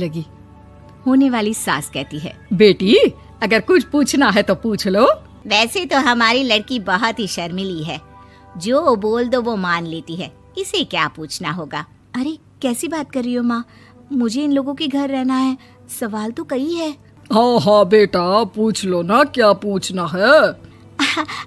लगी। होने वाली सास कहती है, बेटी अगर कुछ पूछना है तो पूछ लो। वैसे तो हमारी लड़की बहुत ही शर्मीली है, जो बोल दो वो मान लेती है, इसे क्या पूछना होगा। अरे कैसी बात कर रही हो माँ, मुझे इन लोगों के घर रहना है, सवाल तो कई है। हाँ हाँ बेटा पूछ लो ना, क्या पूछना है।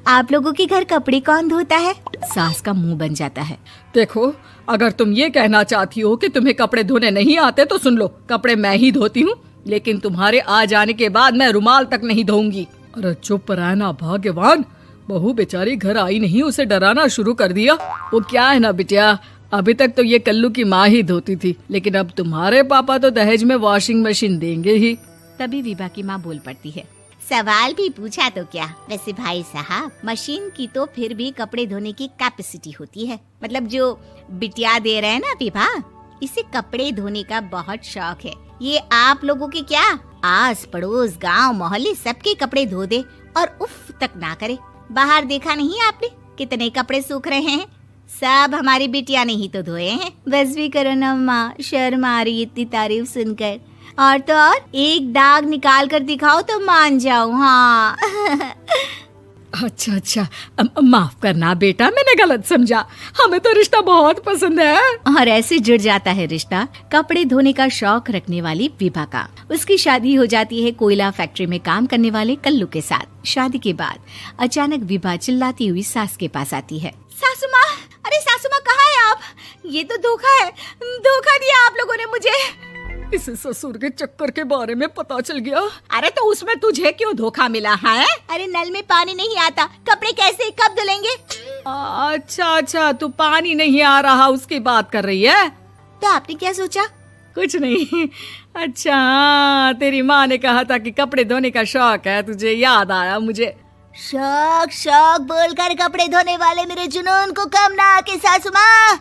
आप लोगों के घर कपड़े कौन धोता है? सास का मुंह बन जाता है। देखो अगर तुम ये कहना चाहती हो कि तुम्हें कपड़े धोने नहीं आते तो सुन लो, कपड़े मैं ही धोती हूँ, लेकिन तुम्हारे आ जाने के बाद मैं रुमाल तक नहीं धोऊंगी। अरे चुप रहना भाग्यवान, बहू बेचारी घर आई नहीं, उसे डराना शुरू कर दिया। वो क्या है ना बिटिया, अभी तक तो ये कल्लू की माँ ही धोती थी, लेकिन अब तुम्हारे पापा तो दहेज में वॉशिंग मशीन देंगे ही। तभी विभा की माँ बोल पड़ती है, सवाल भी पूछा तो क्या, वैसे भाई साहब मशीन की तो फिर भी कपड़े धोने की कैपेसिटी होती है। मतलब जो बिटिया दे रहे हैं ना विभा, इसे कपड़े धोने का बहुत शौक है। ये आप लोगों के क्या, आस पड़ोस गांव मोहल्ले सबके कपड़े धो दे और उफ तक ना करे। बाहर देखा नहीं आपने कितने कपड़े सूख रहे हैं, सब हमारी बिटिया ने ही तो धोए हैं। बस भी करो ना माँ, शर्म आ रही इतनी तारीफ सुनकर। और तो और एक दाग निकाल कर दिखाओ तो मान जाओ। हाँ अच्छा माफ करना बेटा, मैंने गलत समझा, हमें तो रिश्ता बहुत पसंद है। और ऐसे जुड़ जाता है रिश्ता कपड़े धोने का शौक रखने वाली विभा का। उसकी शादी हो जाती है कोयला फैक्ट्री में काम करने वाले कल्लू के साथ। शादी के बाद अचानक विभा चिल्लाती हुई सास के पास आती है, सासू माँ, अरे सासू माँ कहाँ है आप? ये तो धोखा है, धोखा दिया आप लोगों ने मुझे। इसे ससुर के चक्कर के बारे में पता चल गया। अरे तो उसमें तुझे क्यों धोखा मिला है? अरे नल में पानी नहीं आता, कपड़े कैसे कब धुलेंगे? अच्छा तू पानी नहीं आ रहा उसकी बात कर रही है। तो आपने क्या सोचा? कुछ नहीं। अच्छा तेरी माँ ने कहा था कि कपड़े धोने का शौक है तुझे, याद आया मुझे। शौक बोलकर कपड़े धोने वाले मेरे जुनून को कम ना आके सासू माँ,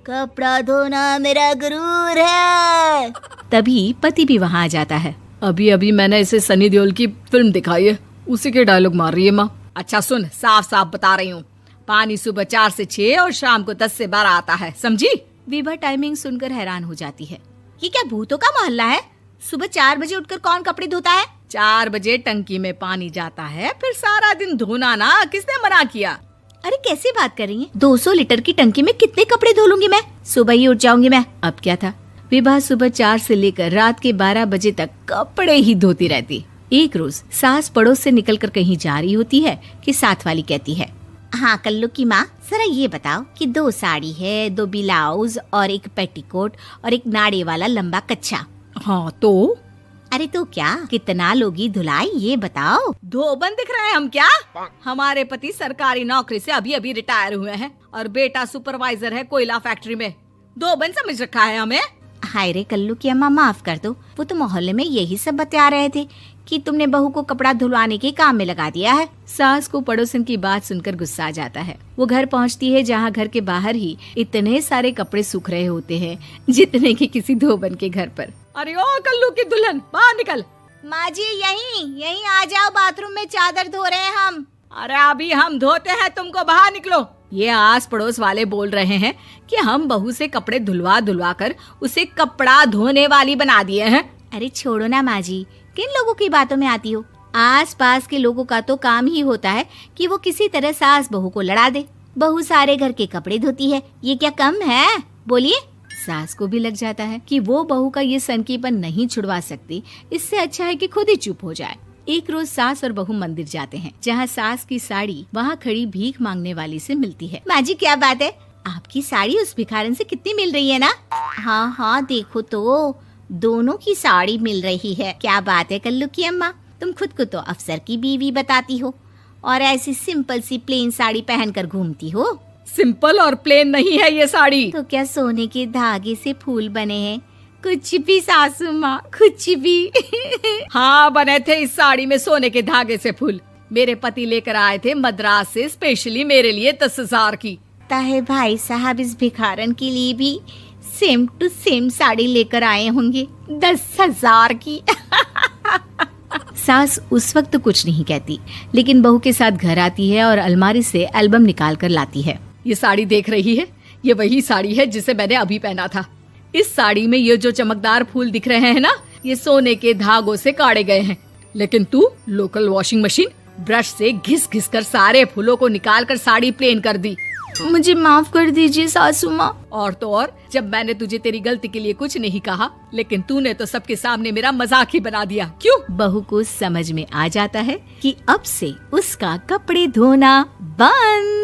कपड़ा धोना मेरा गुरूर है। तभी पति भी वहाँ आ जाता है। अभी मैंने इसे सनी देओल की फिल्म दिखाई है, उसी के डायलॉग मार रही है माँ। अच्छा सुन, साफ साफ बता रही हूँ, पानी सुबह 4 से 6 और शाम को 10 से 12 आता है, समझी? विभा टाइमिंग सुनकर हैरान हो जाती है, ये क्या भूतों का मोहल्ला है? सुबह 4 बजे उठकर कौन कपड़े धोता है? 4 बजे टंकी में पानी जाता है, फिर सारा दिन धोना ना, किसने मना किया? अरे कैसी बात कर रही हैं? 200 लीटर की टंकी में कितने कपड़े धो लूंगी मैं, सुबह ही उठ जाऊंगी मैं। अब क्या था, विभा सुबह 4 से लेकर रात के 12 बजे तक कपड़े ही धोती रहती। एक रोज सास पड़ोस से निकलकर कहीं जा रही होती है कि साथ वाली कहती है, हाँ कल्लू की माँ, जरा ये बताओ कि 2 साड़ी है, 2 ब्लाउज और एक पेटीकोट और एक नाड़े वाला लंबा कच्छा। हाँ तो? अरे तो क्या, कितना लोगी धुलाई ये बताओ। धोबन दिख रहे हैं हम क्या? हमारे पति सरकारी नौकरी से अभी रिटायर हुए हैं और बेटा सुपरवाइजर है कोयला फैक्ट्री में। धोबन समझ रखा है हमें? हाय रे कल्लू की अम्मा, माफ कर दो, वो तो मोहल्ले में यही सब बता रहे थे कि तुमने बहू को कपड़ा धुलवाने के काम में लगा दिया है। सास को पड़ोसन की बात सुनकर गुस्सा आ जाता है। वो घर पहुंचती है जहां घर के बाहर ही इतने सारे कपड़े सूख रहे होते हैं जितने कि किसी धोबन के घर पर। अरे ओ कल्लू की दुल्हन, बाहर निकल। माँ जी यहीं आ जाओ, बाथरूम में चादर धो रहे हैं हम। अरे अभी हम धोते हैं, तुमको बाहर निकलो। ये आस पड़ोस वाले बोल रहे हैं कि हम बहू से कपड़े धुलवा कर उसे कपड़ा धोने वाली बना दिए हैं। अरे छोड़ो ना माँ जी, किन लोगों की बातों में आती हो? आस पास के लोगों का तो काम ही होता है कि वो किसी तरह सास बहू को लड़ा दे। बहू सारे घर के कपड़े धोती है, ये क्या कम है? बोलिए। सास को भी लग जाता है कि वो बहू का ये सनकीपन नहीं छुड़वा सकती, इससे अच्छा है कि खुद ही चुप हो जाए। एक रोज सास और बहू मंदिर जाते हैं, जहाँ सास की साड़ी वहाँ खड़ी भीख मांगने वाली से मिलती है। माँ जी क्या बात है, आपकी साड़ी उस भिखारन से कितनी मिल रही है ना? हाँ देखो तो दोनों की साड़ी मिल रही है। क्या बात है कल्लू की अम्मा, तुम खुद को तो अफसर की बीवी बताती हो और ऐसी सिंपल सी प्लेन साड़ी पहनकर घूमती हो। सिंपल और प्लेन नहीं है ये साड़ी। तो क्या सोने के धागे से फूल बने हैं? कुछ भी सासू माँ, कुछ भी। हाँ बने थे इस साड़ी में सोने के धागे से फूल। मेरे पति लेकर आए थे मद्रास से स्पेशली मेरे लिए 10,000 की। ताहे भाई साहब इस भिखारन के लिए भी सेम टू सेम साड़ी लेकर आए होंगे 10,000 की। सास उस वक्त कुछ नहीं कहती, लेकिन बहू के साथ घर आती है और अलमारी से एल्बम निकाल कर लाती है। ये साड़ी देख रही है, ये वही साड़ी है जिसे मैंने अभी पहना था। इस साड़ी में ये जो चमकदार फूल दिख रहे हैं ना, ये सोने के धागों से काढ़े गए हैं। लेकिन तू लोकल वॉशिंग मशीन ब्रश से घिस घिस कर सारे फूलों को निकाल कर साड़ी प्लेन कर दी। मुझे माफ कर दीजिए सासू माँ। और तो और, जब मैंने तुझे तेरी गलती के लिए कुछ नहीं कहा, लेकिन तूने तो सबके सामने मेरा मजाक ही बना दिया। क्यों? बहू को समझ में आ जाता है कि अब से उसका कपड़े धोना बंद।